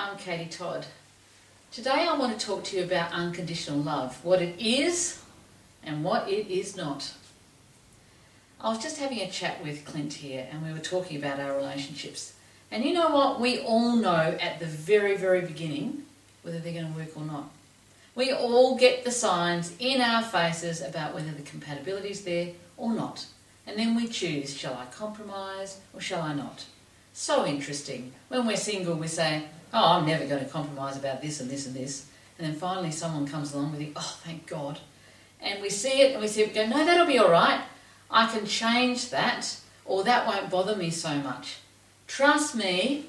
I'm Katie Todd. Today I want to talk to you about unconditional love, what it is and what it is not. I was just having a chat with Clint here and we were talking about our relationships. And you know what? We all know at the very, very beginning whether they're going to work or not. We all get the signs in our faces about whether the compatibility is there or not. And then we choose, shall I compromise or shall I not? So interesting. When we're single we say, oh, I'm never going to compromise about this and this and this. And then finally someone comes along with it, oh, thank God. And we see it and we go, no, that'll be all right. I can change that, or that won't bother me so much. Trust me,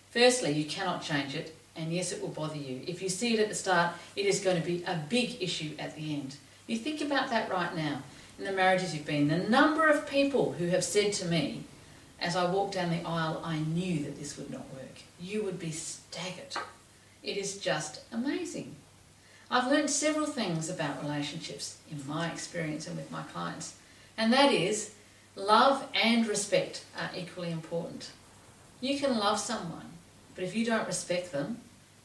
firstly, you cannot change it, and yes, it will bother you. If you see it at the start, it is going to be a big issue at the end. You think about that right now, in the marriages you've been, the number of people who have said to me, as I walked down the aisle, I knew that this would not work. You would be staggered. It is just amazing. I've learned several things about relationships in my experience and with my clients. And that is, love and respect are equally important. You can love someone, but if you don't respect them,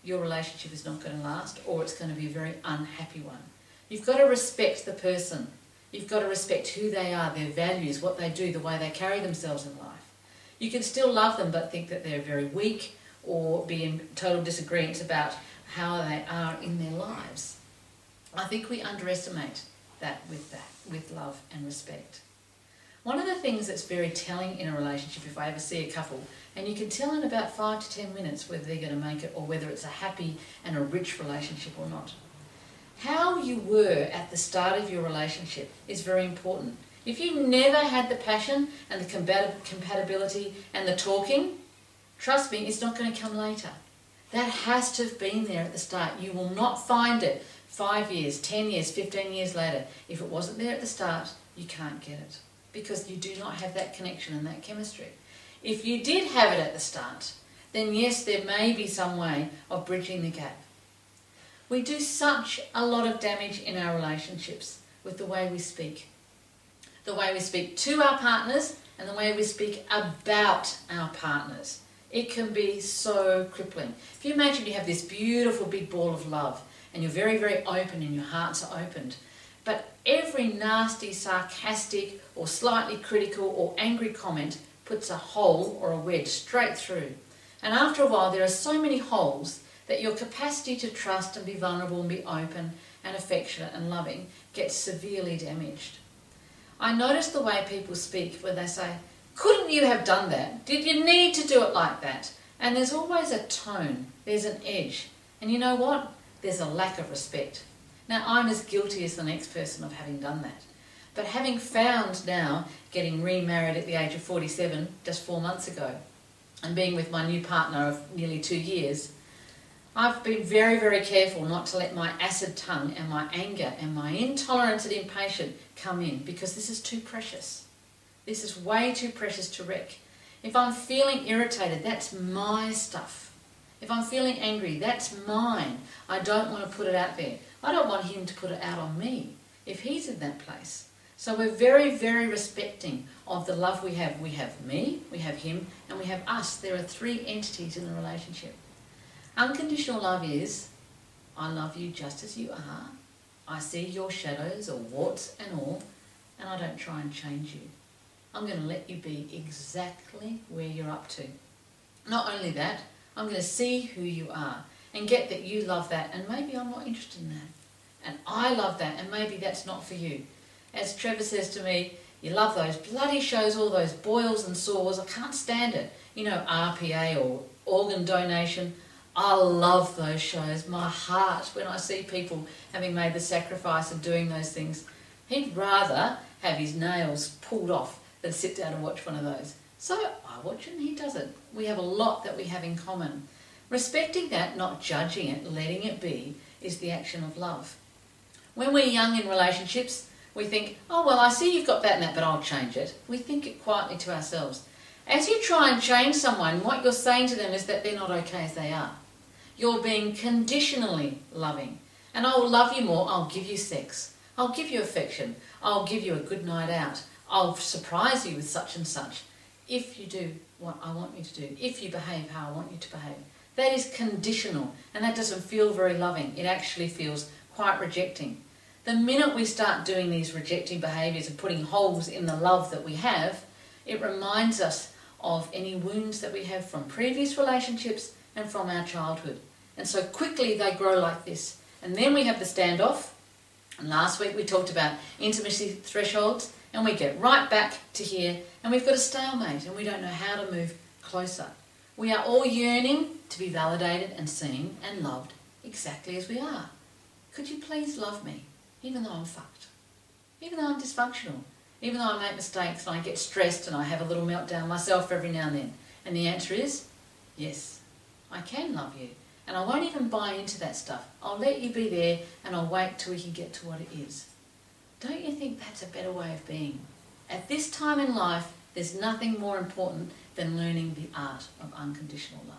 your relationship is not going to last, or it's going to be a very unhappy one. You've got to respect the person. You've got to respect who they are, their values, what they do, the way they carry themselves in life. You can still love them but think that they're very weak or be in total disagreement about how they are in their lives. I think we underestimate that with love and respect. One of the things that's very telling in a relationship, if I ever see a couple, and you can tell in about 5 to 10 minutes whether they're going to make it or whether it's a happy and a rich relationship or not. How you were at the start of your relationship is very important. If you never had the passion and the compatibility and the talking, trust me, it's not going to come later. That has to have been there at the start. You will not find it 5 years, 10 years, 15 years later. If it wasn't there at the start, you can't get it because you do not have that connection and that chemistry. If you did have it at the start, then yes, there may be some way of bridging the gap. We do such a lot of damage in our relationships with the way we speak. The way we speak to our partners and the way we speak about our partners. It can be so crippling. If you imagine you have this beautiful big ball of love and you're very, very open and your hearts are opened, but every nasty, sarcastic or slightly critical or angry comment puts a hole or a wedge straight through. And after a while there are so many holes that your capacity to trust and be vulnerable and be open and affectionate and loving gets severely damaged. I notice the way people speak when they say, couldn't you have done that? Did you need to do it like that? And there's always a tone, there's an edge. And you know what? There's a lack of respect. Now, I'm as guilty as the next person of having done that. But having found now, getting remarried at the age of 47, just 4 months ago, and being with my new partner of nearly 2 years, I've been very, very careful not to let my acid tongue and my anger and my intolerance and impatience come in, because this is too precious. This is way too precious to wreck. If I'm feeling irritated, that's my stuff. If I'm feeling angry, that's mine. I don't want to put it out there. I don't want him to put it out on me if he's in that place. So we're very, very respecting of the love we have. We have me, we have him, and we have us. There are 3 entities in a relationship. Unconditional love is, I love you just as you are. I see your shadows or warts and all, and I don't try and change you. I'm going to let you be exactly where you're up to. Not only that, I'm going to see who you are and get that you love that, and maybe I'm not interested in that. And I love that, and maybe that's not for you. As Trevor says to me, you love those bloody shows, all those boils and sores. I can't stand it. You know, RPA or organ donation. I love those shows. My heart, when I see people having made the sacrifice of doing those things, he'd rather have his nails pulled off than sit down and watch one of those. So I watch it and he does it. We have a lot that we have in common. Respecting that, not judging it, letting it be, is the action of love. When we're young in relationships, we think, oh, well, I see you've got that and that, but I'll change it. We think it quietly to ourselves. As you try and change someone, what you're saying to them is that they're not okay as they are. You're being conditionally loving. And I will love you more. I'll give you sex. I'll give you affection. I'll give you a good night out. I'll surprise you with such and such. If you do what I want you to do. If you behave how I want you to behave. That is conditional, and that doesn't feel very loving. It actually feels quite rejecting. The minute we start doing these rejecting behaviours and putting holes in the love that we have, it reminds us of any wounds that we have from previous relationships and from our childhood. And so quickly they grow like this. And then we have the standoff. And last week we talked about intimacy thresholds, and we get right back to here, and we've got a stalemate, and we don't know how to move closer. We are all yearning to be validated and seen and loved exactly as we are. Could you please love me, even though I'm fucked? Even though I'm dysfunctional? Even though I make mistakes and I get stressed and I have a little meltdown myself every now and then? And the answer is, yes, I can love you. And I won't even buy into that stuff. I'll let you be there and I'll wait till we can get to what it is. Don't you think that's a better way of being? At this time in life, there's nothing more important than learning the art of unconditional love.